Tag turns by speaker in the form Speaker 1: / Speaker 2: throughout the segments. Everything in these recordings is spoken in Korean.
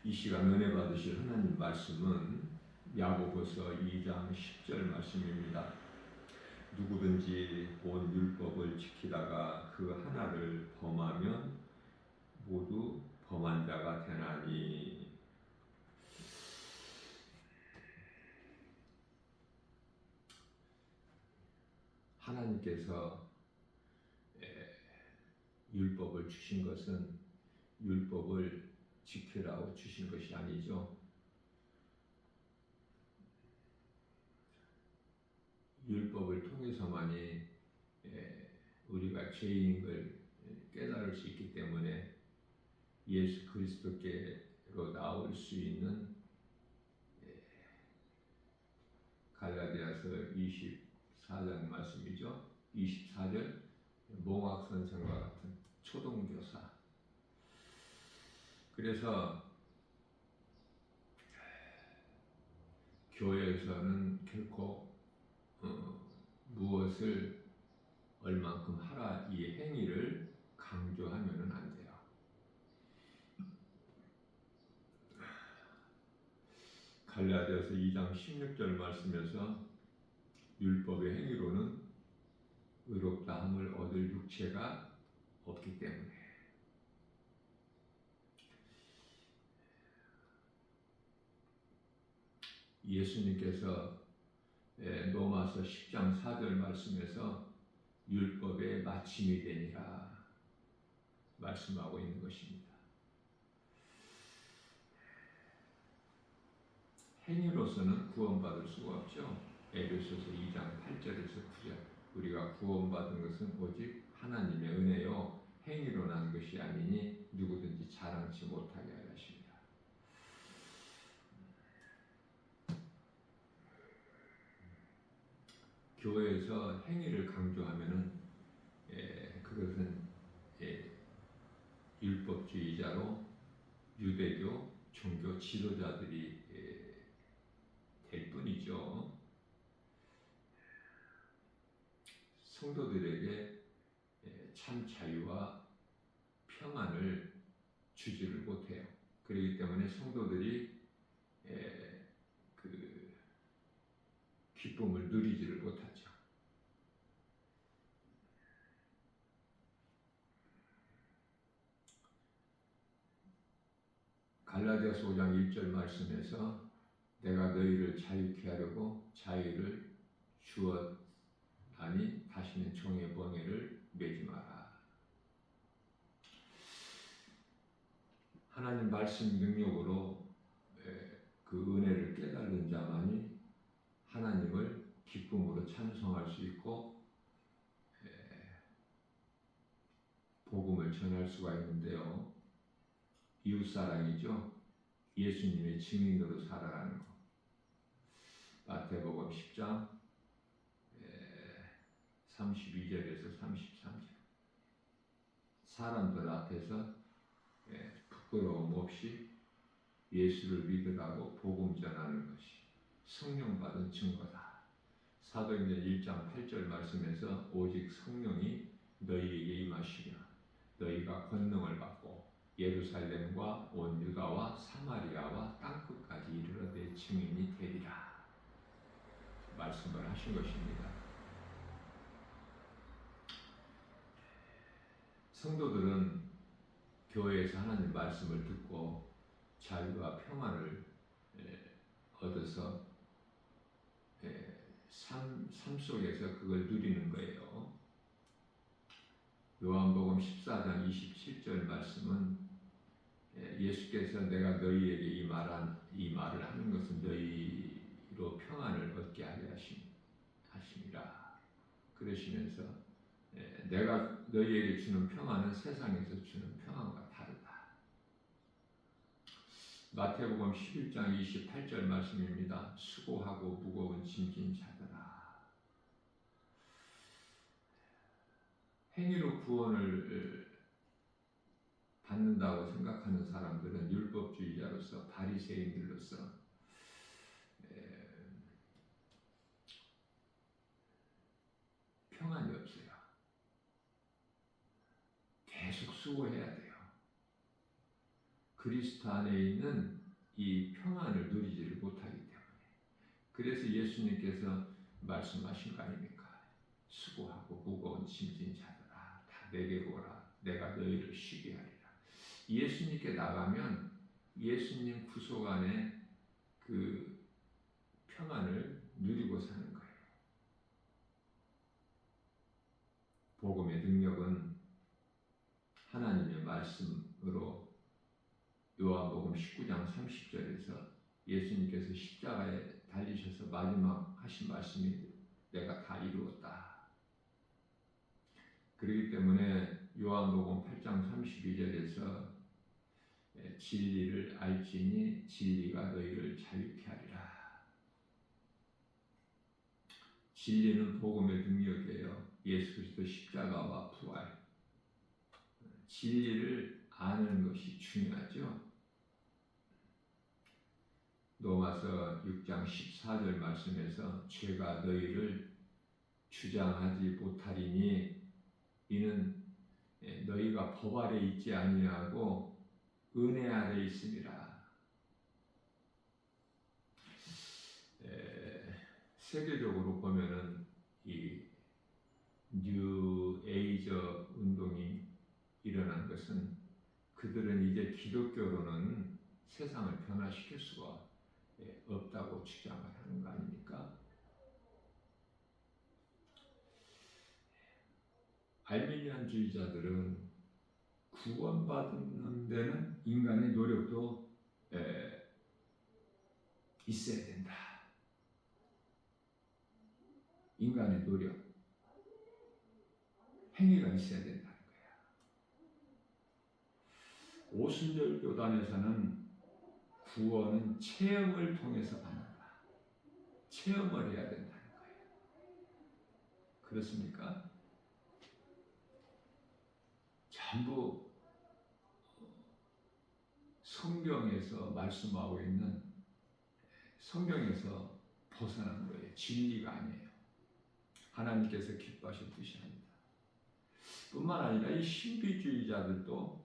Speaker 1: 이 시간 은혜 받으실 하나님 말씀은 야고보서 2장 10절 말씀입니다. 누구든지 온 율법을 지키다가 그 하나를 범하면 모두 범한 자가 되나니. 하나님께서 율법을 주신 것은 율법을 지키라고 주신 것이 아니죠. 율법을 통해서만이 우리가 죄인인 걸 깨달을 수 있기 때문에 예수 그리스도께로 나올 수 있는 갈라디아서 24장 말씀이죠. 24절 몽학 선생과 같은 초동교사. 그래서 교회에서는 결코 무엇을 얼만큼 하라 이 행위를 강조하면은 안 돼요. 갈라디아서 2장 16절 말씀에서 율법의 행위로는 의롭다함을 얻을 육체가 없기 때문에 예수님께서 로마서 10장 4절 말씀에서 율법의 마침이 되니라 말씀하고 있는 것입니다. 행위로서는 구원받을 수가 없죠. 에베소서 2장 8절에서 9절 우리가 구원받은 것은 오직 하나님의 은혜요 행위로 난 것이 아니니 누구든지 자랑치 못하게 하려 하십니다. 교회에서 행위를 강조하면은 그것은 율법주의자로 유대교 종교 지도자들이 될 뿐이죠. 성도들에게 참 자유와 평안을 주지를 못해요. 그렇기 때문에 성도들이 그 기쁨을 누리지를 못하죠. 갈라디아서 5장 1절 말씀에서 내가 너희를 자유케 하려고 자유를 주었다니 다시는 종의 멍에를 매지 마라. 하나님 말씀 능력으로 그 은혜를 깨달은 자만이 하나님을 기쁨으로 찬송할 수 있고 복음을 전할 수가 있는데요. 이웃사랑이죠. 예수님의 증인으로 살아가는 것. 마태복음 10장 32절에서 33절 사람들 앞에서 부끄러움 없이 예수를 믿으라고 복음 전하는 것이 성령 받은 증거다. 사도행전 1장 8절 말씀에서 오직 성령이 너희에게 임하시며 너희가 권능을 받고 예루살렘과 온 유다와 사마리아와 땅끝까지 이르러 내 증인이 되리라 말씀을 하신 것입니다. 성도들은 교회에서 하나님 말씀을 듣고 자유와 평안을 얻어서 삶 속에서 그걸 누리는 거예요. 요한복음 14장 27절 말씀은 예수께서 내가 너희에게 이 말을 하는 것은 너희로 평안을 얻게 하려 하심이라 그러시면서 내가 너희에게 주는 평안은 세상에서 주는 평안과 다르다. 마태복음 11장 28절 말씀입니다. 수고하고 무거운 짐진 자들아. 행위로 구원을 받는다고 생각하는 사람들은 율법주의자로서 바리새인들로서 평안이 없어요. 계속 수고해야 돼요. 그리스도 안에 있는 이 평안을 누리지를 못하기 때문에 그래서 예수님께서 말씀하신 거 아닙니까? 수고하고 무거운 짐진 자들아 다 내게 오라 내가 너희를 쉬게 하리라. 예수님께 나가면 예수님 구속 안에 그 평안을 누리고 사는 거예요. 복음의 능력은 하나님의 말씀으로 요한복음 19장 30절에서 예수님께서 십자가에 달리셔서 마지막 하신 말씀이 내가 다 이루었다. 그렇기 때문에 요한복음 8장 32절에서 진리를 알지니 진리가 너희를 자유케 하리라. 진리는 복음의 능력이에요. 예수 그리스도 십자가와 부활. 진리를 아는 것이 중요하죠. 로마서 6장 14절 말씀에서 죄가 너희를 주장하지 못하리니 이는 너희가 법 아래 있지 아니하고 은혜 아래 있음이라. 세계적으로 보면은 이 뉴 에이저 운동이 일어난 것은 그들은 이제 기독교로는 세상을 변화시킬 수가 없다고 주장을 하는 거 아닙니까? 알미니안주의자들은 구원받는 데는 인간의 노력도 있어야 된다. 인간의 노력, 행위가 있어야 된다는 거야. 오순절 교단에서는 구원은 체험을 통해서 받는다. 체험을 해야 된다는 거예요. 그렇습니까? 전부 성경에서 말씀하고 있는 성경에서 벗어난 거예요. 진리가 아니에요. 하나님께서 기뻐하실 뜻이 아니다. 뿐만 아니라 이 신비주의자들도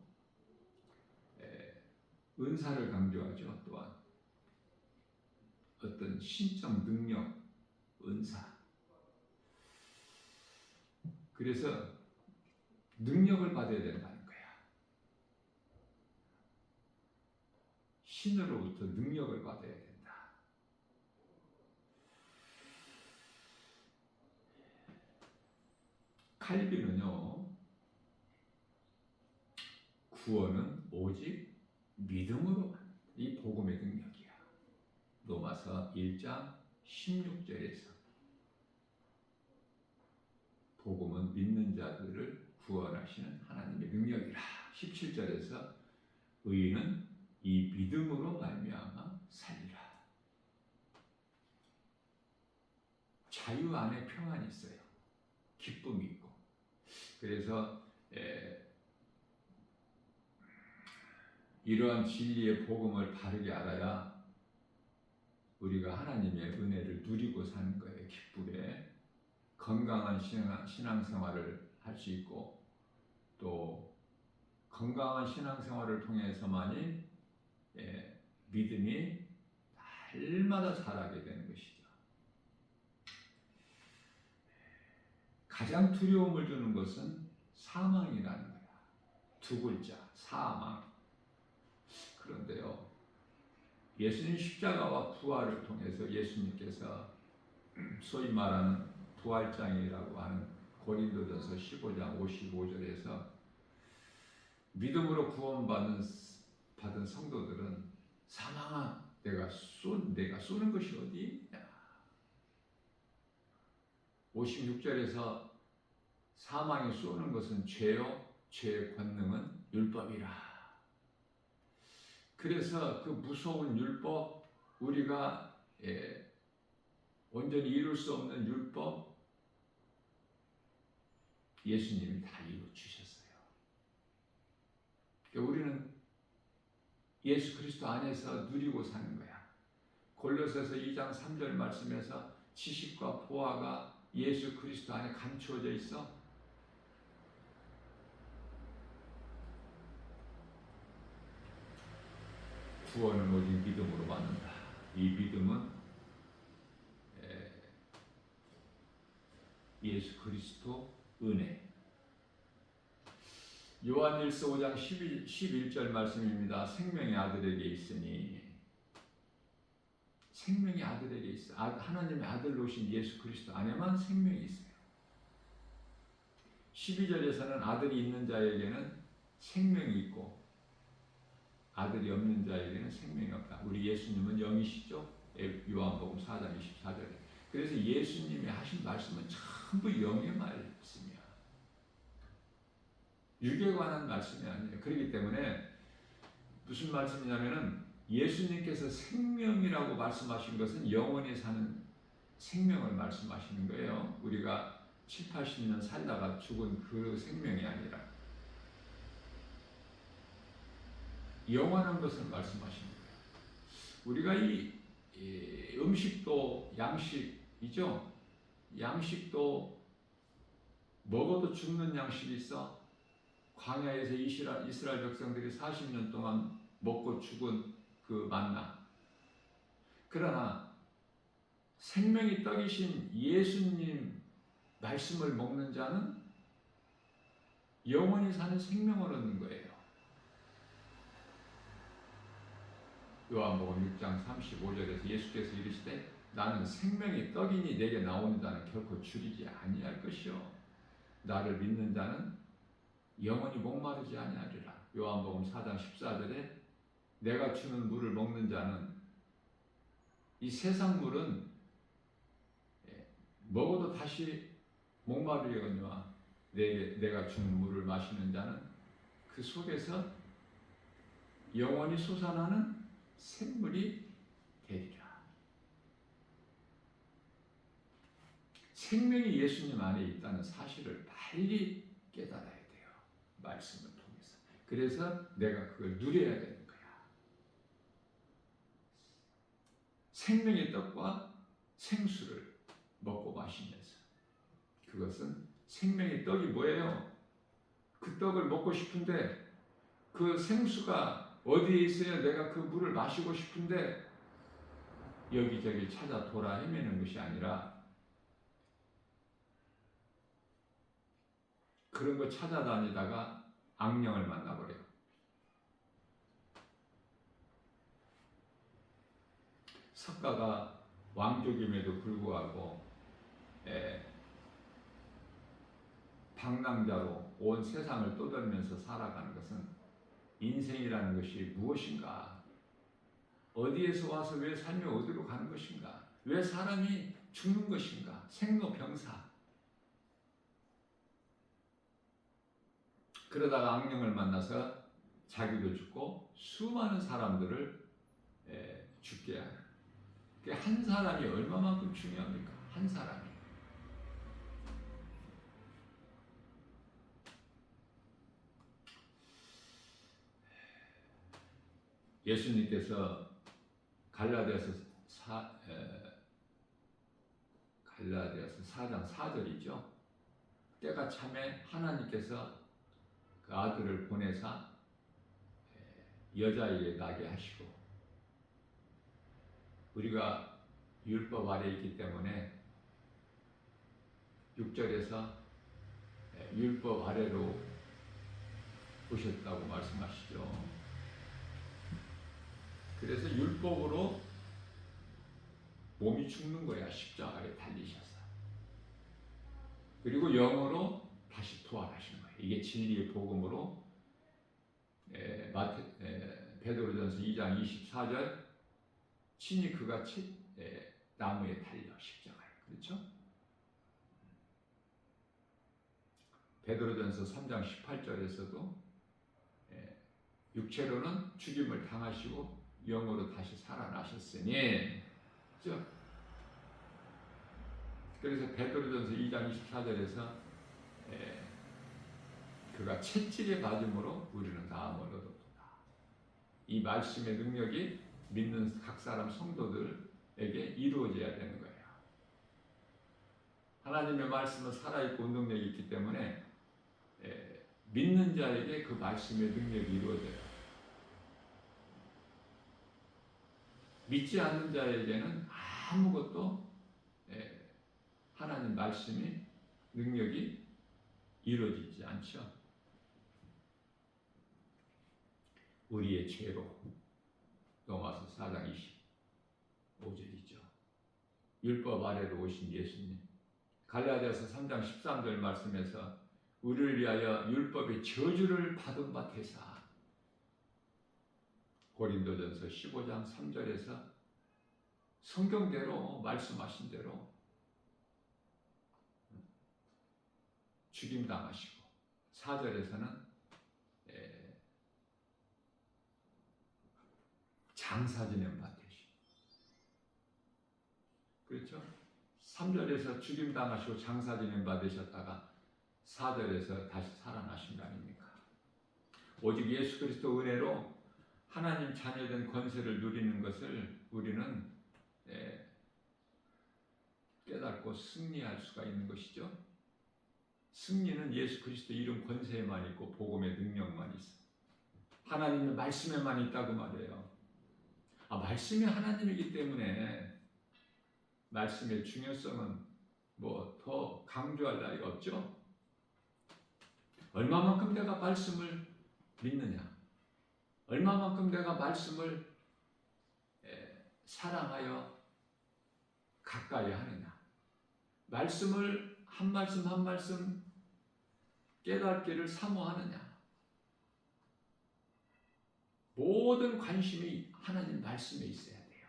Speaker 1: 은사를 강조하죠. 또한 어떤 신적 능력, 은사. 그래서 능력을 받아야 된다는 거야. 신으로부터 능력을 받아야 된다. 칼빈은요, 구원은 오직 믿음으로 이 복음의 능력이야. 로마서 1장 16절에서 복음은 믿는 자들을 구원하시는 하나님의 능력이라. 17절에서 의인은 이 믿음으로 말미암아 살리라. 자유 안에 평안이 있어요. 기쁨이 있고. 그래서 이러한 진리의 복음을 바르게 알아야 우리가 하나님의 은혜를 누리고 사는 거예요. 기쁘게 건강한 신앙생활을 할 수 있고 또 건강한 신앙생활을 통해서만이 믿음이 날마다 자라게 되는 것이죠. 가장 두려움을 주는 것은 사망이라는 거야. 두 글자, 사망. 그런데요, 예수님 십자가와 부활을 통해서 예수님께서 소위 말하는 부활장이라고 하는 고린도전서 15장 55절에서 믿음으로 구원받은 성도들은 사망아, 내가 쏘는 것이 어디 있냐? 56절에서 사망이 쏘는 것은 죄요, 죄의 권능은 율법이라. 그래서 그 무서운 율법, 우리가 온전히 이룰 수 없는 율법, 예수님이 다 이루어주셨어요. 그러니까 우리는 예수 그리스도 안에서 누리고 사는 거야. 골로새서 2장 3절 말씀에서 지식과 보화가 예수 그리스도 안에 감추어져 있어. 구원은 오직 믿음으로 받는다. 이 믿음은 예수 그리스도 은혜. 요한일서 5장 11절 말씀입니다. 생명의 아들에게 있으니, 생명의 아들에게 있어. 하나님의 아들로 오신 예수 그리스도 안에만 생명이 있어요. 12절에서는 아들이 있는 자에게는 생명이 있고 아들이 없는 자에게는 생명이 없다. 우리 예수님은 영이시죠? 요한복음 4장 24절에. 그래서 예수님이 하신 말씀은 전부 영의 말씀이야. 육에 관한 말씀이 아니에요. 그렇기 때문에 무슨 말씀이냐면은 예수님께서 생명이라고 말씀하신 것은 영원히 사는 생명을 말씀하시는 거예요. 우리가 7, 80년 살다가 죽은 그 생명이 아니라 영원한 것을 말씀하시는 거예요. 우리가 이 음식도 양식이죠. 양식도 먹어도 죽는 양식이 있어. 광야에서 이스라엘 백성들이 40년 동안 먹고 죽은 그 만나. 그러나 생명이 떡이신 예수님 말씀을 먹는 자는 영원히 사는 생명을 얻는 거예요. 요한복음 6장 35절에서 예수께서 이르시되 나는 생명의 떡이니 내게 나오는 자는 결코 줄이지 아니할 것이요 나를 믿는 자는 영원히 목마르지 아니하리라. 요한복음 4장 14절에 내가 주는 물을 먹는 자는, 이 세상 물은 먹어도 다시 목마르려거니와 내가 주는 물을 마시는 자는 그 속에서 영원히 솟아나는 샘물이 되리라. 생명이 예수님 안에 있다는 사실을 빨리 깨달아야 돼요. 말씀을 통해서. 그래서 내가 그걸 누려야 되는 거야. 생명의 떡과 생수를 먹고 마시면서. 그것은 생명의 떡이 뭐예요? 그 떡을 먹고 싶은데 그 생수가 어디에 있어야 내가 그 물을 마시고 싶은데 여기저기 찾아 돌아 헤매는 것이 아니라 그런 거 찾아다니다가 악령을 만나버려요. 석가가 왕족임에도 불구하고 방랑자로 온 세상을 떠돌면서 살아가는 것은 인생이라는 것이 무엇인가? 어디에서 와서 왜 삶이 어디로 가는 것인가? 왜 사람이 죽는 것인가? 생로병사. 그러다가 악령을 만나서 자기도 죽고 수많은 사람들을 죽게 하는. 한 사람이 얼마만큼 중요합니까? 한 사람이. 예수님께서 갈라디아서 4장 4절이죠. 때가 참에 하나님께서 그 아들을 보내사 여자에게 나게 하시고, 우리가 율법 아래에 있기 때문에 6절에서 율법 아래로 오셨다고 말씀하시죠. 그래서 율법으로 몸이 죽는 거야. 십자가에 달리셔서. 그리고 영으로 다시 부활하신 거예요. 이게 진리의 복음으로 베드로전서 2장 24절 친히 그가 나무에 달려 십자가에. 그렇죠? 베드로전서 3장 18절에서도 육체로는 죽임을 당하시고 영으로 다시 살아나셨으니, 그렇죠? 그래서 베드로전서 2장 24절에서 그가 채찍에 맞음으로 우리는 나음을 얻었다. 이 말씀의 능력이 믿는 각 사람 성도들에게 이루어져야 되는 거예요. 하나님의 말씀은 살아있고 운동력이 있기 때문에 믿는 자에게 그 말씀의 능력이 이루어져요. 믿지 않는 자에게는 아무것도 하나님 말씀이 능력이 이루어지지 않죠. 우리의 죄로 로마서 4장 25절이죠. 율법 아래로 오신 예수님. 갈라디아서 3장 13절 말씀에서 우리를 위하여 율법의 저주를 받은 바 되사, 고린도전서 15장 3절에서 성경대로 말씀하신 대로 죽임당하시고, 4절에서는 장사 지낸 바 되시고, 그렇죠? 3절에서 죽임당하시고 장사 지낸 바 되셨다가 4절에서 다시 살아나신 거 아닙니까? 오직 예수 그리스도 은혜로 하나님 자녀된 권세를 누리는 것을 우리는 깨닫고 승리할 수가 있는 것이죠. 승리는 예수 그리스도 이름 권세에만 있고 복음의 능력만 있어. 하나님의 말씀에만 있다고 말해요. 말씀이 하나님이기 때문에 말씀의 중요성은 뭐 더 강조할 나위가 없죠. 얼마만큼 내가 말씀을 믿느냐, 얼마만큼 내가 말씀을 사랑하여 가까이 하느냐, 말씀을 한 말씀 한 말씀 깨닫기를 사모하느냐, 모든 관심이 하나님 말씀에 있어야 돼요.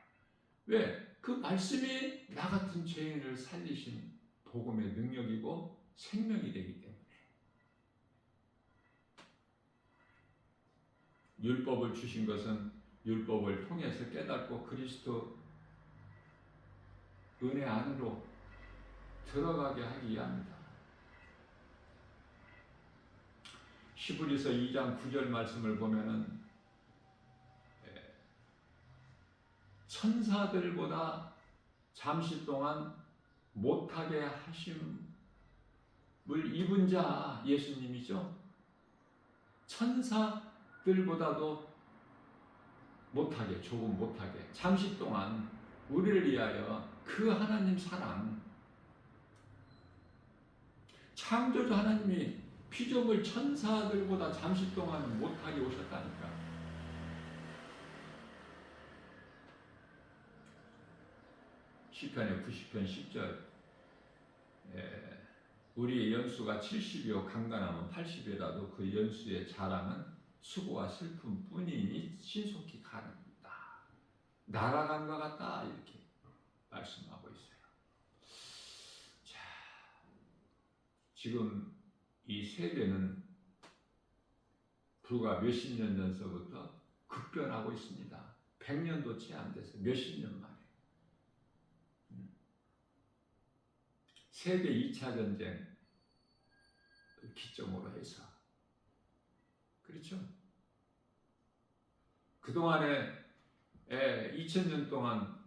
Speaker 1: 왜? 그 말씀이 나 같은 죄인을 살리신 복음의 능력이고 생명이 되기 때문에. 율법을 주신 것은 율법을 통해서 깨닫고 그리스도 은혜 안으로 들어가게 하기 위함이다. 히브리서 2장 9절 말씀을 보면은 천사들보다 잠시 동안 못하게 하심을 입은 자 예수님이죠. 천사들보다도 못하게, 조금 못하게, 잠시 동안 우리를 위하여 그 하나님 사랑, 창조주 하나님이 피조물 천사들보다 잠시 동안 못하게 오셨다니까. 시편의 90편 10절, 우리의 연수가 70이요 강간하면 80이라도 그 연수의 자랑은 수고와 슬픔 뿐이니 신속히 가는다. 날아간 것 같다, 이렇게 말씀하고 있어요. 자, 지금 이 세계는 불과 몇십 년 전서부터 급변하고 있습니다. 100년도 채 안 돼서 몇십 년 만에. 세계 2차 전쟁 기점으로 해서, 그렇죠? 그동안에 2000년 동안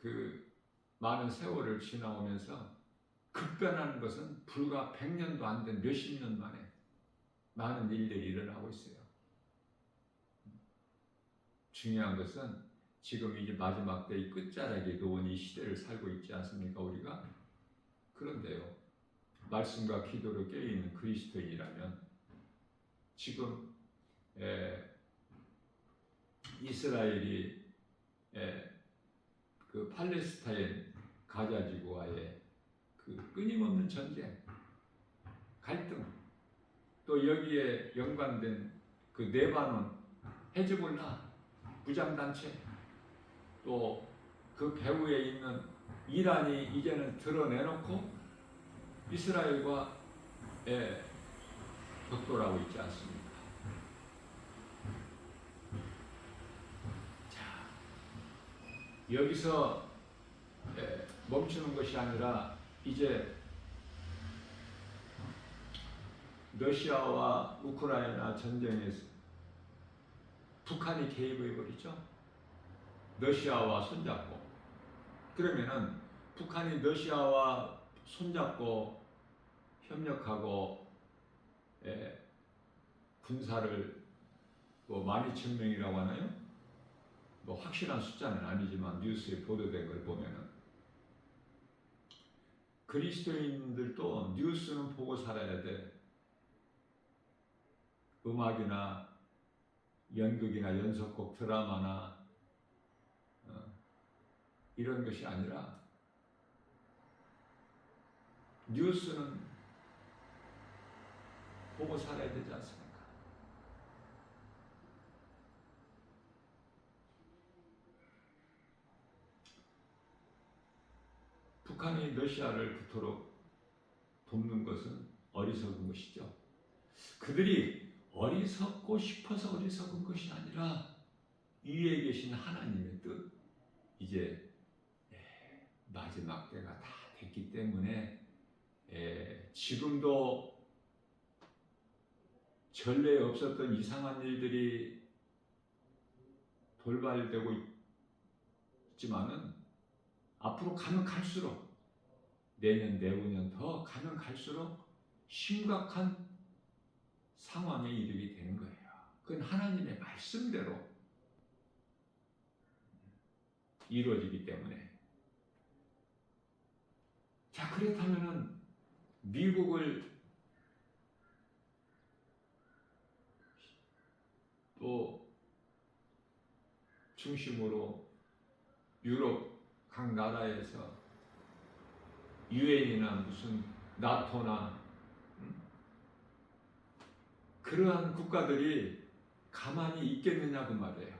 Speaker 1: 그 많은 세월을 지나오면서 급변하는 것은 불과 100년도 안 된 몇십 년 만에 많은 일들이 일어나고 있어요. 중요한 것은 지금 이제 마지막 때의 끝자락에 놓은 이 시대를 살고 있지 않습니까, 우리가? 그런데요, 말씀과 기도로 깨어있는 그리스도인이라면 지금 이스라엘이 그 팔레스타인 가자지구와의 그 끊임없는 전쟁, 갈등, 또 여기에 연관된 그 레바논, 헤즈볼라 무장단체, 또 그 배후에 있는 이란이 이제는 드러내놓고 이스라엘과 격돌하고 있지 않습니까? 자, 여기서 멈추는 것이 아니라 이제 러시아와 우크라이나 전쟁에서 북한이 개입해버리죠. 러시아와 손잡고. 그러면은 북한이 러시아와 손잡고 협력하고 군사를 뭐 12,000명이라고 하나요?
Speaker 2: 뭐 확실한 숫자는 아니지만 뉴스에 보도된 걸 보면은 그리스도인들도 뉴스는 보고 살아야 돼. 음악이나 연극이나 연속곡 드라마나 이런 것이 아니라 뉴스는 보고 살아야 되지 않습니까? 북한이 러시아를 그토록 돕는 것은 어리석은 것이죠. 그들이 어리석고 싶어서 어리석은 것이 아니라 위에 계신 하나님의 뜻, 이제 마지막 때가 다 됐기 때문에 지금도 전례에 없었던 이상한 일들이 돌발되고 있지만은 앞으로 가면 갈수록 내년, 내후년 더 가면 갈수록 심각한 상황에 이르게 되는 거예요. 그건 하나님의 말씀대로 이루어지기 때문에. 자, 그렇다면은 미국을 또 중심으로 유럽 각 나라에서 유엔이나 무슨 나토나 그러한 국가들이 가만히 있겠느냐고 말이에요.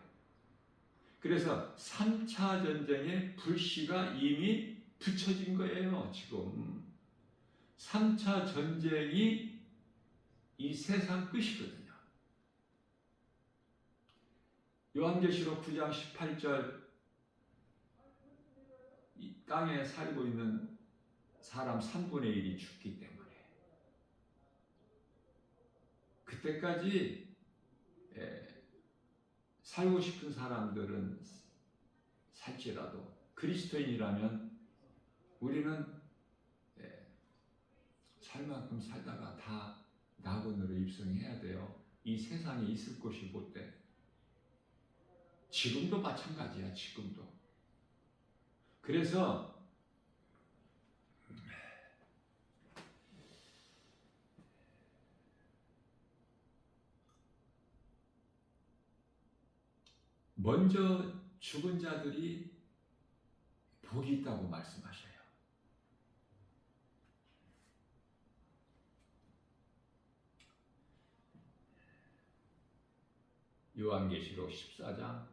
Speaker 2: 그래서 3차 전쟁의 불씨가 이미 붙여진 거예요. 지금 3차 전쟁이 이 세상 끝이거든요. 요한계시록 9장 18절 이 땅에 살고 있는 사람 3분의 1이 죽기 때문에 그때까지 살고 싶은 사람들은 살지라도 그리스도인이라면 우리는 살 만큼 살다가 다 낙원으로 입성해야 돼요. 이 세상에 있을 곳이 못돼. 지금도 마찬가지야. 지금도. 그래서 먼저 죽은 자들이 복이 있다고 말씀하셔요. 요한계시록 14장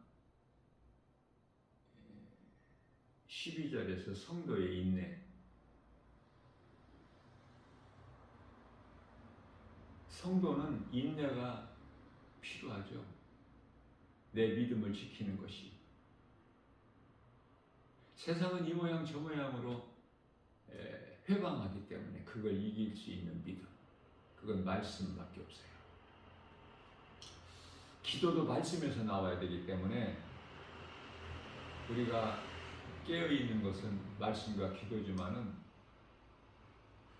Speaker 2: 12절에서 성도의 인내. 성도는 인내가 필요하죠. 내 믿음을 지키는 것이. 세상은 이 모양 저 모양으로 회방하기 때문에 그걸 이길 수 있는 믿음, 그건 말씀밖에 없어요. 기도도 말씀에서 나와야 되기 때문에 우리가 깨어있는 것은 말씀과 기도지만은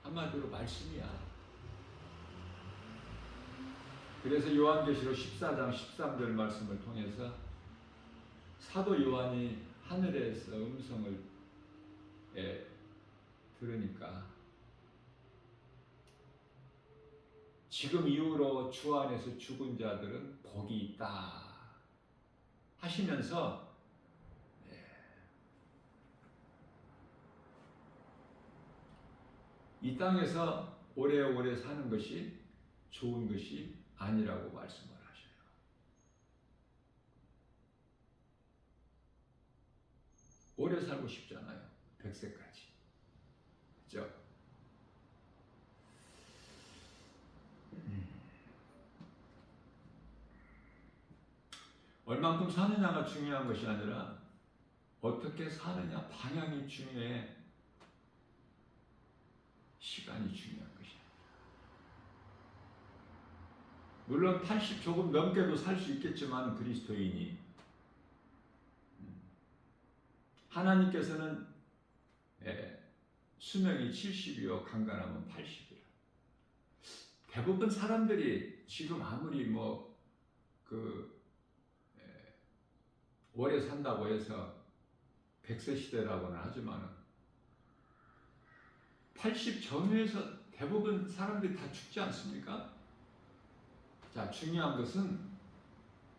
Speaker 2: 한마디로 말씀이야. 그래서 요한계시록 14장 13절 말씀을 통해서 사도 요한이 하늘에서 음성을 들으니까 지금 이후로 주 안에서 죽은 자들은 복이 있다 하시면서 이 땅에서 오래오래 사는 것이 좋은 것이 아니라고 말씀을 하셔요. 오래 살고 싶잖아요. 100세까지. 그죠? 얼만큼 사느냐가 중요한 것이 아니라 어떻게 사느냐 방향이 중요해. 시간이 중요한 것이야. 물론 80 조금 넘게도 살 수 있겠지만 그리스도인이 하나님께서는 수명이 70이요 강간하면 80이라. 대부분 사람들이 지금 아무리 오래 산다고 해서 100세 시대라고는 하지만 80 전후에서 대부분 사람들이 다 죽지 않습니까? 자, 중요한 것은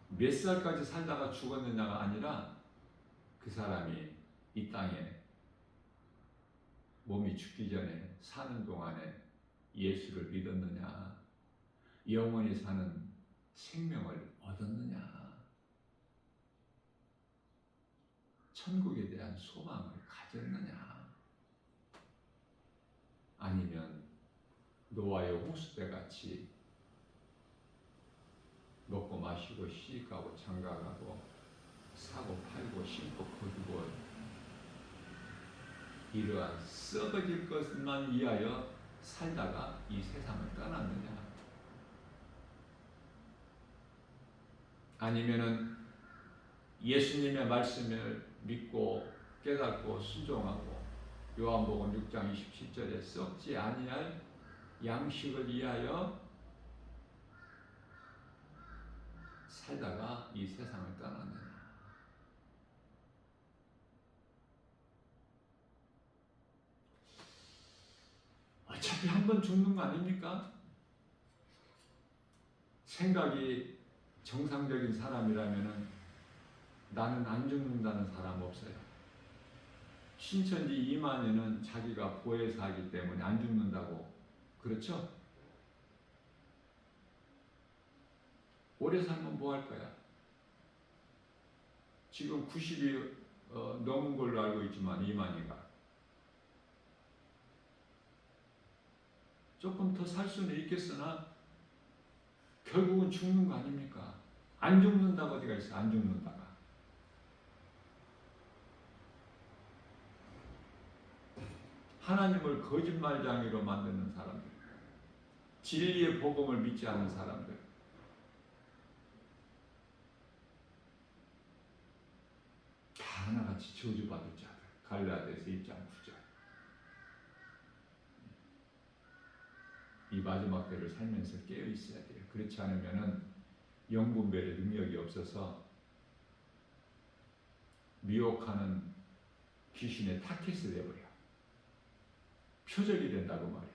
Speaker 2: 몇 살까지 살다가 죽었느냐가 아니라 그 사람이 이 땅에 몸이 죽기 전에 사는 동안에 예수를 믿었느냐, 영원히 사는 생명을 얻었느냐, 천국에 대한 소망을 가졌느냐, 아니면 노아의 홍수 때 같이 먹고 마시고 시집가고 장가가고 사고 팔고 심고 거두고 이러한 썩어질 것만 위하여 살다가 이 세상을 떠났느냐, 아니면은 예수님의 말씀을 믿고 깨닫고 순종하고 요한복음 6장 27절에 썩지 아니할 양식을 위하여 살다가 이 세상을 떠났느냐. 어차피 한 번 죽는 거 아닙니까? 생각이 정상적인 사람이라면은 나는 안 죽는다는 사람 없어요. 신천지 이만희는 자기가 보혜사 하기 때문에 안 죽는다고. 그렇죠? 오래 살면 뭐 할 거야? 지금 90이 넘은 걸로 알고 있지만 이만희가 조금 더 살 수는 있겠으나 결국은 죽는 거 아닙니까? 안 죽는다고 어디가 있어? 안 죽는다가. 하나님을 거짓말장이로 만드는 사람들, 진리의 복음을 믿지 않는 사람들, 다 하나같이 저주받을 자들. 갈라디아서 1장 9절. 이 마지막 때를 살면서 깨어 있어야 돼요. 그렇지 않으면은 영분별의 능력이 없어서 미혹하는 귀신의 타켓이 되어버려. 표적이 된다고 말이에요.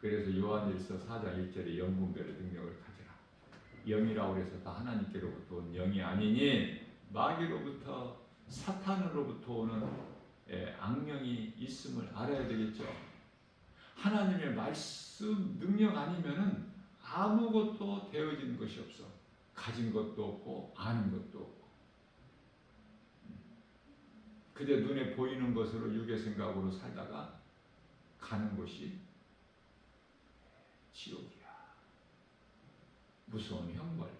Speaker 2: 그래서 요한일서 4장 1절에 영분별의 능력을 가져라. 영이라고 해서 다 하나님께로부터 온 영이 아니니 마귀로부터 사탄으로부터 오는 악령이 있음을 알아야 되겠죠. 하나님의 말씀 능력 아니면은 아무것도 되어지는 것이 없어. 가진 것도 없고 아는 것도 없고. 그저 눈에 보이는 것으로 육의 생각으로 살다가 가는 곳이 지옥이야. 무서운 형벌.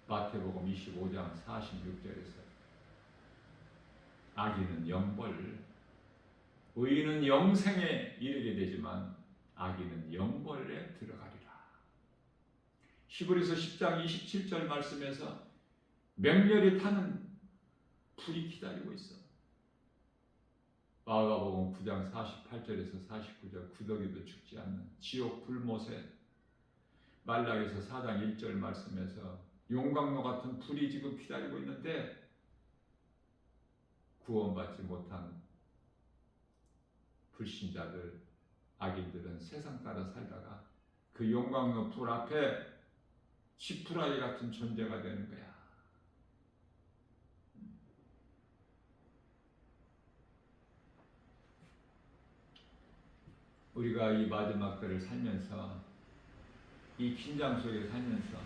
Speaker 2: 마태복음 25장 46절에서 악인은 영벌, 의인은 영생에 이르게 되지만 악인은 영벌에 들어가리라. 히브리서 10장 27절 말씀에서 맹렬히 타는 불이 기다리고 있어. 마가복음 9장 48절에서 49절 구더기도 죽지 않는 지옥 불못에, 말라기서 4장 1절 말씀에서 용광로 같은 불이 지금 기다리고 있는데 구원받지 못한 불신자들, 악인들은 세상 따라 살다가 그 용광로 불 앞에 지푸라기 같은 존재가 되는 거야. 우리가 이 마지막 때를 살면서, 이 긴장 속에 살면서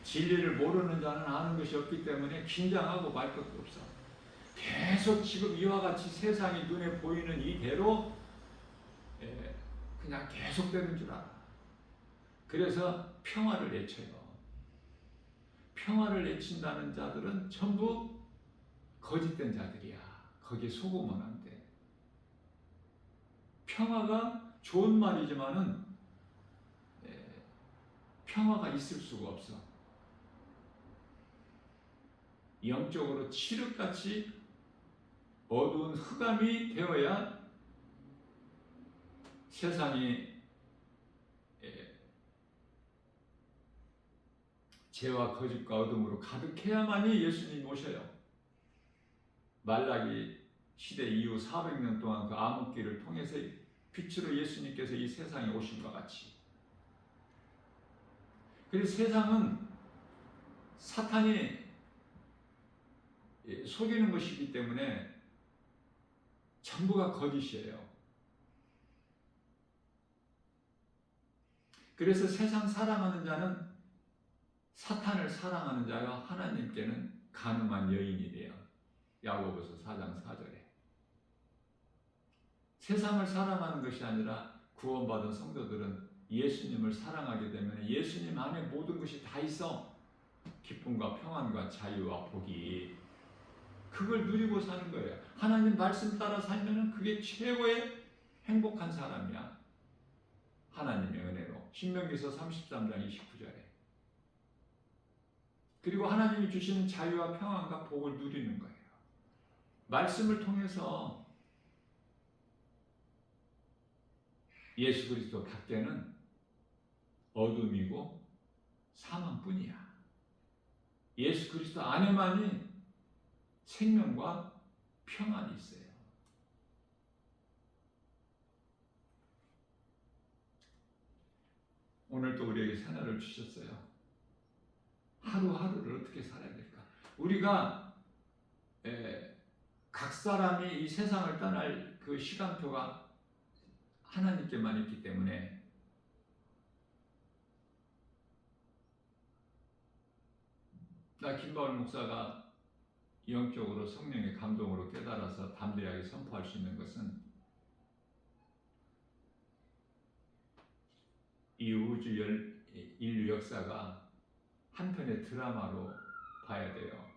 Speaker 2: 진리를 모르는 자는 아는 것이 없기 때문에 긴장하고 말 것도 없어. 계속 지금 이와 같이 세상이 눈에 보이는 이대로 그냥 계속되는 줄 알아. 그래서 평화를 외쳐요. 평화를 외친다는 자들은 전부 거짓된 자들이야. 거기에 속으면 안 돼. 평화가 좋은 말이지만은 평화가 있을 수가 없어. 영적으로 칠흑같이 어두운 흑암이 되어야 세상이 죄와 거짓과 어둠으로 가득해야만이 예수님이 오셔요. 말라기 시대 이후 400년 동안 그 암흑기를 통해서 빛으로 예수님께서 이 세상에 오신 것 같이. 그래서 세상은 사탄이 속이는 것이기 때문에 전부가 거짓이에요. 그래서 세상 사랑하는 자는 사탄을 사랑하는 자가 하나님께는 간음한 여인이래요. 야고보서 4장 4절에. 세상을 사랑하는 것이 아니라 구원받은 성도들은 예수님을 사랑하게 되면 예수님 안에 모든 것이 다 있어. 기쁨과 평안과 자유와 복이. 그걸 누리고 사는 거예요. 하나님 말씀 따라 살면 그게 최고의 행복한 사람이야. 하나님의 은혜로. 신명기서 33장 29절에. 그리고 하나님이 주시는 자유와 평안과 복을 누리는 거예요. 말씀을 통해서 예수 그리스도 밖에는 어둠이고 사망뿐이야. 예수 그리스도 안에만이 생명과 평안이 있어요. 오늘 또 우리에게 새날을 주셨어요. 하루하루를 어떻게 살아야 될까? 우리가 각 사람이 이 세상을 떠날 그 시간표가 하나님께만 있기 때문에 나 김바울 목사가 영적으로 성령의 감동으로 깨달아서 담대하게 선포할 수 있는 것은 이 우주 인류 역사가 한편의 드라마로 봐야 돼요.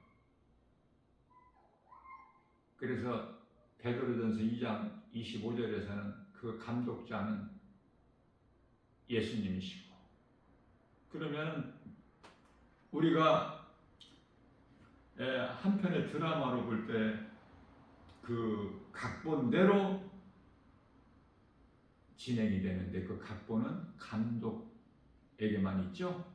Speaker 2: 그래서 베드로전서 2장 25절에서는 그 감독자는 예수님이시고, 그러면 우리가 한편의 드라마로 볼 때 그 각본대로 진행이 되는데 그 각본은 감독에게만 있죠.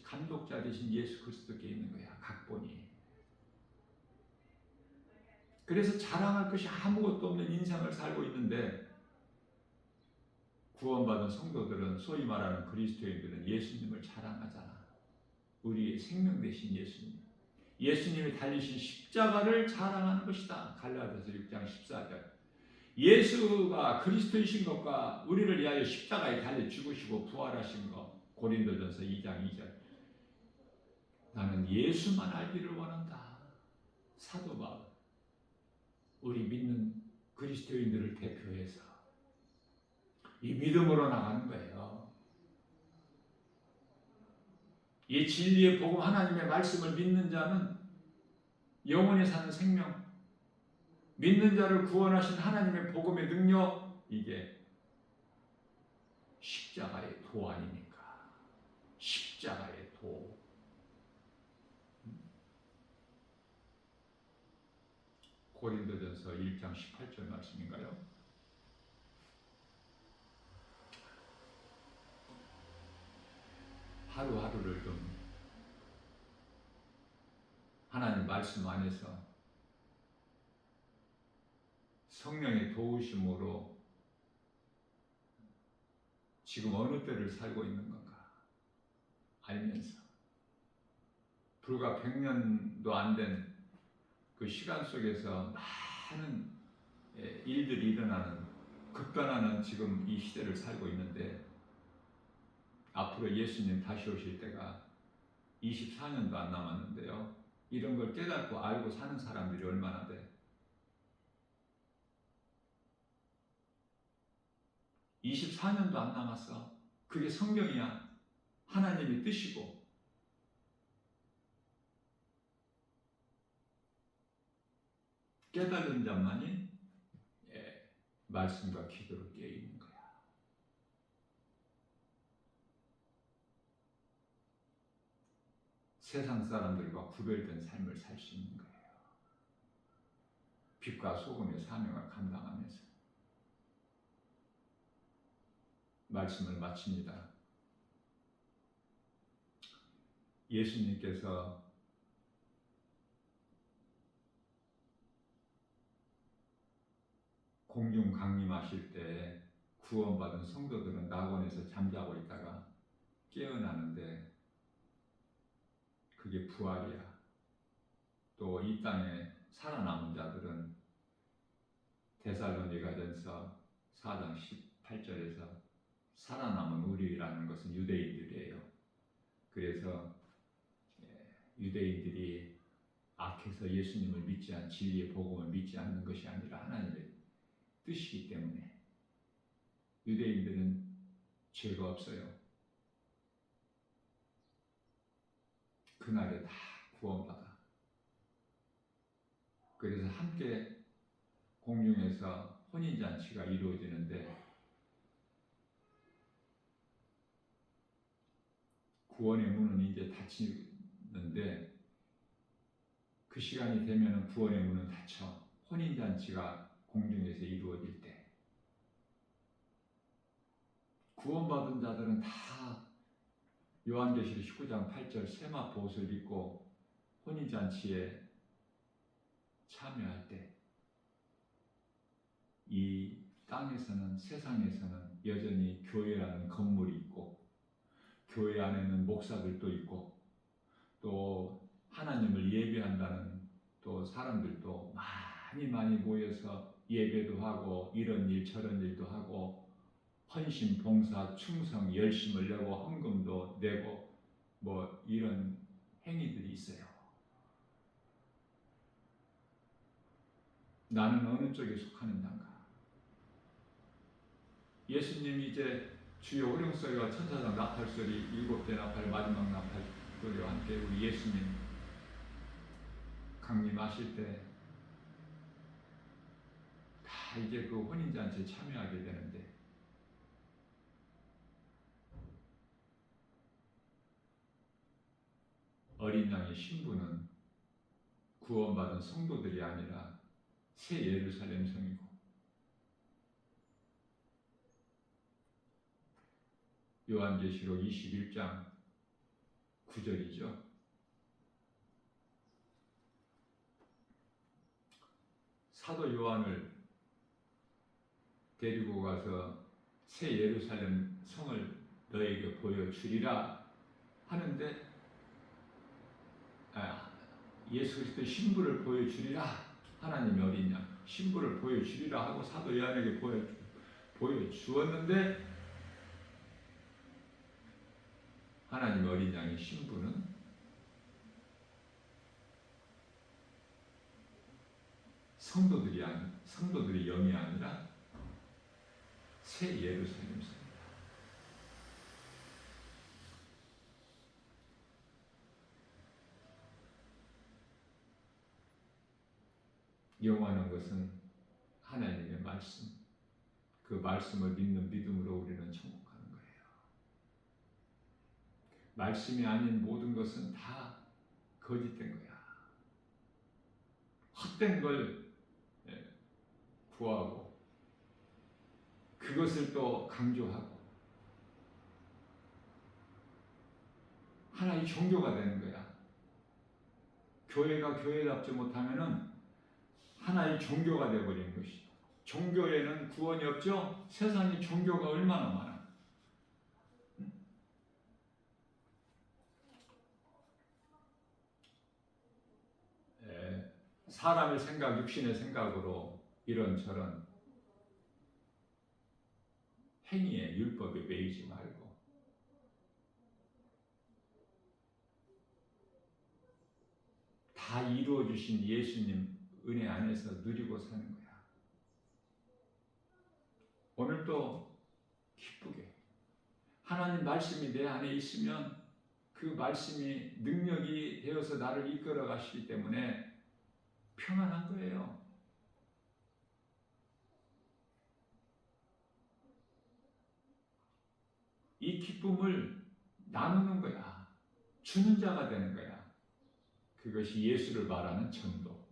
Speaker 2: 감독자 대신 예수 그리스도께 있는 거야, 각본이. 그래서 자랑할 것이 아무것도 없는 인생을 살고 있는데 구원받은 성도들은, 소위 말하는 그리스도인들은 예수님을 자랑하잖아. 우리의 생명 되신 예수님. 예수님이 달리신 십자가를 자랑하는 것이다. 갈라디아서 6장 14절. 예수가 그리스도이신 것과 우리를 위하여 십자가에 달려 죽으시고 부활하신 것. 고린도전서 2장 2절. 나는 예수만 알기를 원한다. 사도 바울. 우리 믿는 그리스도인들을 대표해서 이 믿음으로 나가는 거예요. 이 진리의 복음, 하나님의 말씀을 믿는 자는 영원히 사는 생명, 믿는 자를 구원하신 하나님의 복음의 능력, 이게 십자가의 도 아닙니까? 십자가의 도. 고린도전서 1장 18절 말씀인가요? 하루하루를 좀 하나님 말씀 안에서 성령의 도우심으로 지금 어느 때를 살고 있는 건가 알면서 불과 100년도 안 된 그 시간 속에서 많은 일들이 일어나는, 급변하는 지금 이 시대를 살고 있는데 앞으로 예수님 다시 오실 때가 24년도 안 남았는데요. 이런 걸 깨닫고 알고 사는 사람들이 얼마나 돼? 24년도 안 남았어. 그게 성경이야. 하나님의 뜻이고. 깨달은 자만이 말씀과 기도로 깨어있는 거야. 세상 사람들과 구별된 삶을 살 수 있는 거예요. 빛과 소금의 사명을 감당하면서. 말씀을 마칩니다. 예수님께서 공중 강림하실 때 구원받은 성도들은 낙원에서 잠자고 있다가 깨어나는데 그게 부활이야. 또 이 땅에 살아남은 자들은 데살로니가전서 4장 18절에서 살아남은 우리라는 것은 유대인들이에요. 그래서 유대인들이 악해서 예수님을 믿지 않 진리의 복음을 믿지 않는 것이 아니라 하나님의 뜻이기 때문에 유대인들은 죄가 없어요. 그날에 다 구원받아. 그래서 함께 공중에서 혼인잔치가 이루어지는데 구원의 문은 이제 닫히는데 그 시간이 되면 구원의 문은 닫혀 혼인잔치가 공중에서 이루어질 때 구원받은 자들은 다 요한계시록 19장 8절 세마포 옷을 입고 혼인잔치에 참여할 때 이 땅에서는 세상에서는 여전히 교회라는 건물이 있고 교회 안에는 목사들도 있고 또 하나님을 예배한다는 또 사람들도 많이 모여서 예배도 하고 이런 일 저런 일도 하고 헌신, 봉사, 충성, 열심을 내고 헌금도 내고 뭐 이런 행위들이 있어요. 나는 어느 쪽에 속하는 자인가? 예수님이 이제 주여 호령소리와 천사장 나팔소리 7대 나팔 마지막 나팔소리와 함께 우리 예수님 강림하실 때 다 이제 그 혼인잔치에 참여하게 되는데 어린 양의 신부는 구원받은 성도들이 아니라 새 예루살렘 성이고 요한계시록 21장 9절이죠. 사도 요한을 데리고 가서 새 예루살렘 성을 너에게 보여주리라 하는데 예수 그리스도의 신부를 보여주리라 하나님이 어린 양 신부를 보여주리라 하고 사도 요한에게 보여주었는데 하나님 어린 양의 신부는 성도들의 영이 아니라 새 예루살렘 성이다. 영원한 것은 하나님의 말씀, 그 말씀을 믿는 믿음으로 우리는 천국 가는 거예요. 말씀이 아닌 모든 것은 다 거짓된 거야. 헛된 걸 구하고 그것을 또 강조하고 하나의 종교가 되는 거야. 교회가 교회답지 못하면은 하나의 종교가 되어버리는 것이죠. 종교에는 구원이 없죠. 세상에 종교가 얼마나 많아. 사람의 생각, 육신의 생각으로 이런저런 행위에 율법에 매이지 말고 다 이루어 주신 예수님 은혜 안에서 누리고 사는 거야. 오늘도 기쁘게 하나님 말씀이 내 안에 있으면 그 말씀이 능력이 되어서 나를 이끌어 가시기 때문에 평안한 거예요. 이 기쁨을 나누는 거야. 주는 자가 되는 거야. 그것이 예수를 말하는 전도.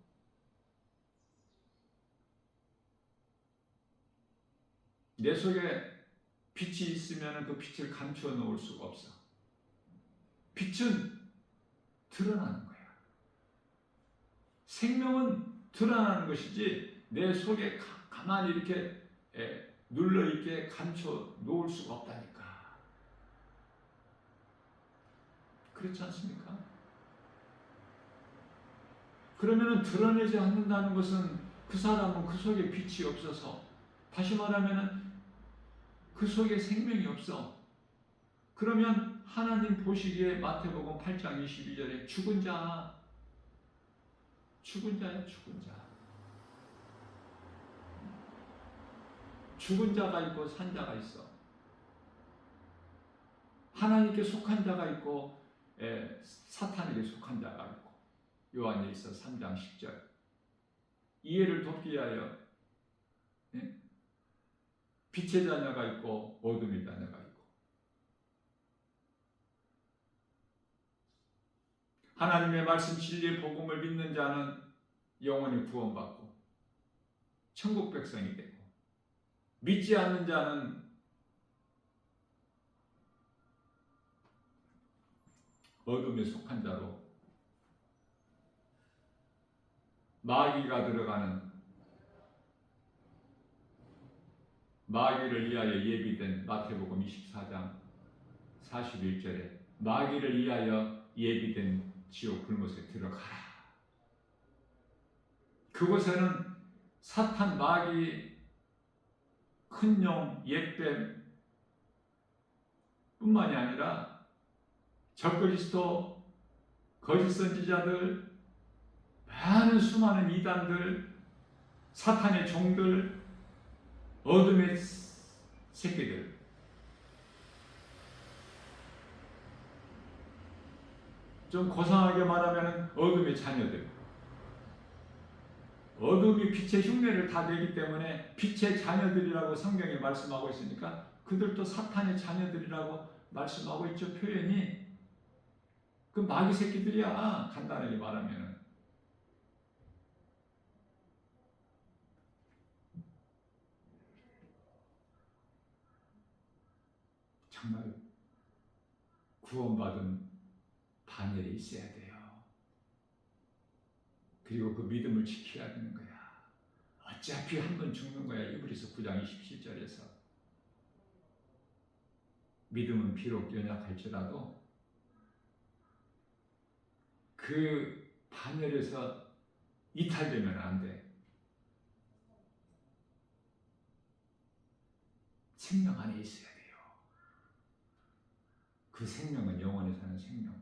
Speaker 2: 내 속에 빛이 있으면 그 빛을 감추어 놓을 수가 없어. 빛은 드러나는 거야. 생명은 드러나는 것이지 내 속에 가만히 이렇게 눌러있게 감춰 놓을 수가 없다니까. 그렇지 않습니까? 그러면 드러내지 않는다는 것은 그 사람은 그 속에 빛이 없어서, 다시 말하면 그 속에 생명이 없어. 그러면 하나님 보시기에 마태복음 8장 22절에 죽은 자야, 죽은 자. 죽은 자가 있고 산 자가 있어. 하나님께 속한 자가 있고 사탄에게 속한 자가 있고. 요한일서 3장 10절. 이해를 돕기 위하여 빛의 자녀가 있고 어둠의 자녀가 있고. 하나님의 말씀 진리의 복음을 믿는 자는 영원히 구원받고 천국 백성이 되고, 믿지 않는 자는 어둠에 속한 자로 마귀가 들어가는, 마귀를 위하여 예비된 마태복음 24장 41절에 마귀를 위하여 예비된 지옥 불못에 들어가라. 그곳에는 사탄, 마귀, 큰 용, 옛뱀 뿐만이 아니라 적그리스도, 거짓 선지자들, 많은 수많은 이단들, 사탄의 종들, 어둠의 새끼들, 좀 고상하게 말하면 어둠의 자녀들, 어둠이 빛의 흉내를 다 내기 때문에 빛의 자녀들이라고 성경에 말씀하고 있으니까 그들도 사탄의 자녀들이라고 말씀하고 있죠. 표현이 그 마귀 새끼들이야, 간단하게 말하면. 정말 구원받은 반열에 있어야 돼요. 그리고 그 믿음을 지켜야 되는 거야. 어차피 한 번 죽는 거야. 히브리서 9장 27절에서. 믿음은 비록 연약할지라도 그 반열에서 이탈되면 안 돼. 생명 안에 있어야 돼요. 그 생명은 영원히 사는 생명.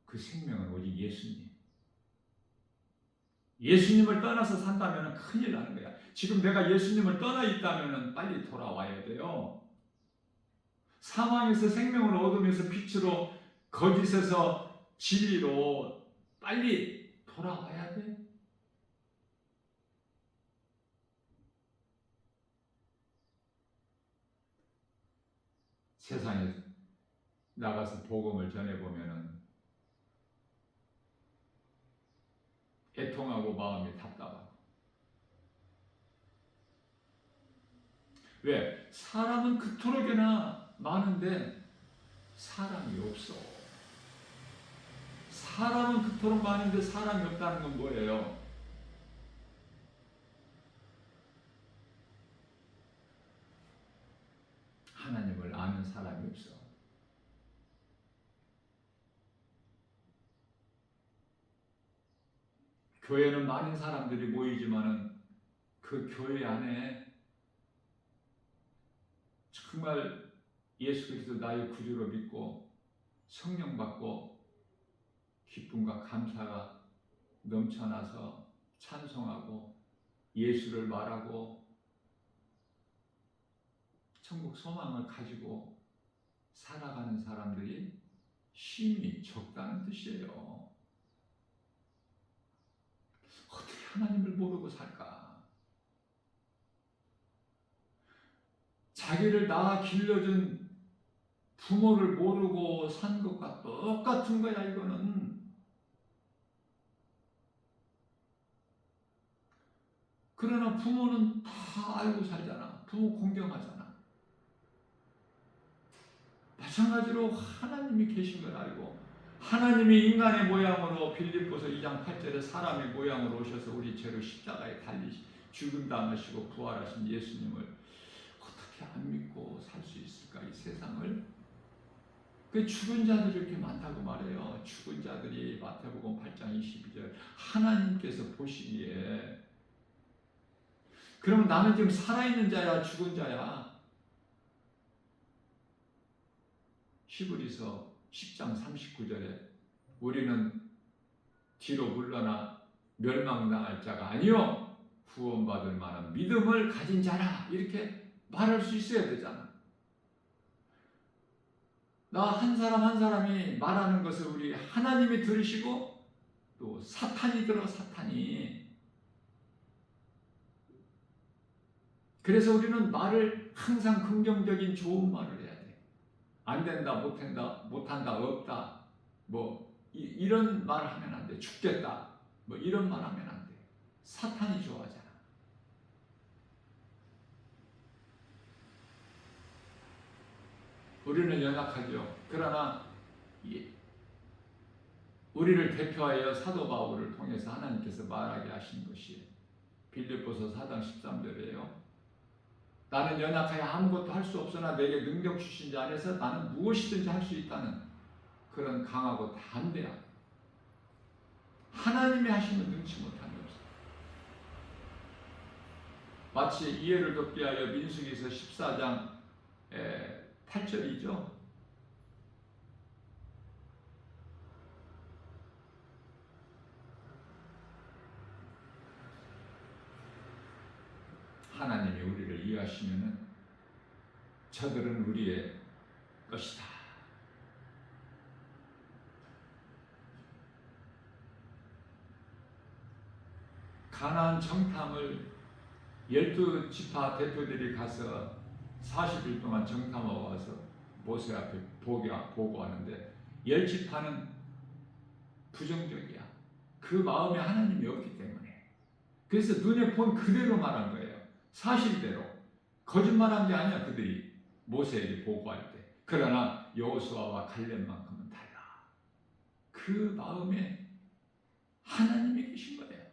Speaker 2: 그 생명은 오직 예수님. 예수님을 떠나서 산다면 큰일 나는 거야. 지금 내가 예수님을 떠나 있다면 빨리 돌아와야 돼요. 사망에서 생명을 얻으면서 빛으로, 거짓에서 진리로 빨리 돌아와야 돼. 세상에 나가서 복음을 전해보면은 애통하고 마음이 답답하고. 왜? 사람은 그토록이나 많은데 사람이 없어. 사람은 그토록 많은데 사람이 없다는 건 뭐예요? 하나님을 아는 사람이 없어. 교회는 많은 사람들이 모이지만은 그 교회 안에 정말 예수 그리스도 나의 구주로 믿고 성령 받고 기쁨과 감사가 넘쳐나서 찬송하고 예수를 말하고 천국 소망을 가지고 살아가는 사람들이 힘이 적다는 뜻이에요. 어떻게 하나님을 모르고 살까? 자기를 낳아 길러준 부모를 모르고 산 것과 똑같은 거야, 이거는. 그러나 부모는 다 알고 살잖아. 부모 공경하잖아. 마찬가지로 하나님이 계신 걸 알고 하나님이 인간의 모양으로 빌립보서 2장 8절에 사람의 모양으로 오셔서 우리 죄로 십자가에 달리시 죽음 당하시고 부활하신 예수님을 어떻게 안 믿고 살 수 있을까 이 세상을? 그 죽은 자들이 이렇게 많다고 말해요. 죽은 자들이 마태복음 8장 22절 하나님께서 보시기에 그러면 나는 지금 살아있는 자야 죽은 자야? 히브리서 10장 39절에 우리는 뒤로 물러나 멸망당할 자가 아니요 구원받을 만한 믿음을 가진 자라 이렇게 말할 수 있어야 되잖아. 나 한 사람 한 사람이 말하는 것을 우리 하나님이 들으시고 또 사탄이 들어 사탄이. 그래서 우리는 말을 항상 긍정적인 좋은 말을 해야 돼. 안 된다, 못한다, 없다, 이런 말을 하면 안 돼. 죽겠다, 이런 말 하면 안 돼. 사탄이 좋아하잖아. 우리는 연약하죠. 그러나 우리를 대표하여 사도 바울을 통해서 하나님께서 말하게 하신 것이 빌립보서 4장 13절이에요. 나는 연약하여 아무것도 할 수 없으나 내게 능력 주신 자 안에서 나는 무엇이든지 할 수 있다는 그런 강하고 담대한 하나님이 하시면 능치 못한 게 없어요. 마치 이해를 돕기 위하여 민수기서 14장 8절이죠. 하나님이 우리를 이해하시면은 저들은 우리의 것이다. 가나안 정탐을 12지파 대표들이 가서 40일 동안 정탐하고 와서 모세 앞에 보고하는데 10지파는 부정적이야. 그 마음에 하나님이 없기 때문에. 그래서 눈에 본 그대로 말한 거예요. 사실대로. 거짓말한 게 아니야 그들이 모세에게 보고할 때. 그러나 여호수아와 갈렙만큼은 달라. 그 마음에 하나님이 계신 거예요.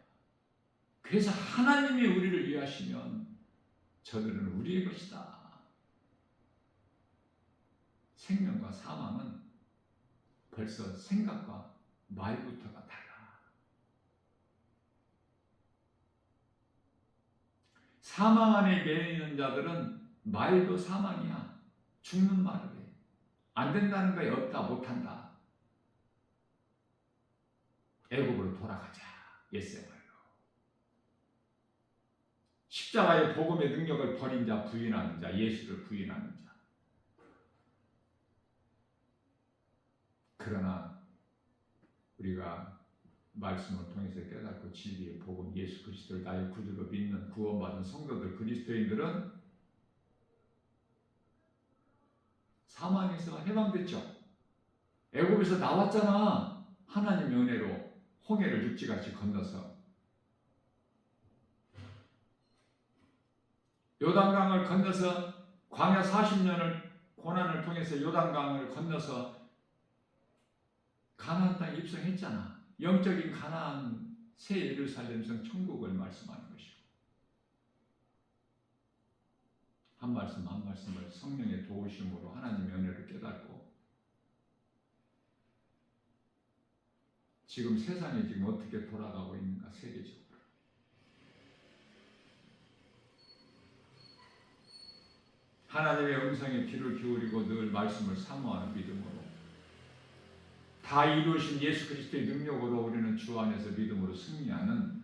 Speaker 2: 그래서 하나님이 우리를 위하시면 저들은 우리의 것이다. 생명과 사망은 벌써 생각과 말부터가 달라. 사망 안에 매이는 자들은 말도 사망이야. 죽는 말을 해. 안 된다는 거에 없다, 못한다. 애굽으로 돌아가자. 옛생활로. 십자가의 복음의 능력을 버린 자, 부인하는 자, 예수를 부인하는 자. 그러나 우리가 말씀을 통해서 깨닫고 진리의 복음 예수 그리스도를 나의 구주로 믿는 구원받은 성도들 그리스도인들은 사망에서 해방됐죠. 애굽에서 나왔잖아. 하나님의 은혜로 홍해를 육지같이 건너서 요단강을 건너서 광야 40년을 고난을 통해서 요단강을 건너서 가나안 땅에 입성했잖아. 영적인 가나안 새 예루살렘성 천국을 말씀하는 것이고 한 말씀 한 말씀을 성령의 도우심으로 하나님의 은혜를 깨닫고 지금 세상이 지금 어떻게 돌아가고 있는가 세계적으로 하나님의 음성에 귀를 기울이고 늘 말씀을 사모하는 믿음으로 다 이루신 예수 그리스도의 능력으로 우리는 주 안에서 믿음으로 승리하는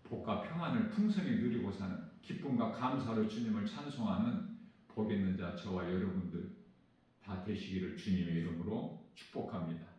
Speaker 2: 복과 평안을 풍성히 누리고 사는 기쁨과 감사로 주님을 찬송하는 복 있는 자 저와 여러분들 다 되시기를 주님의 이름으로 축복합니다.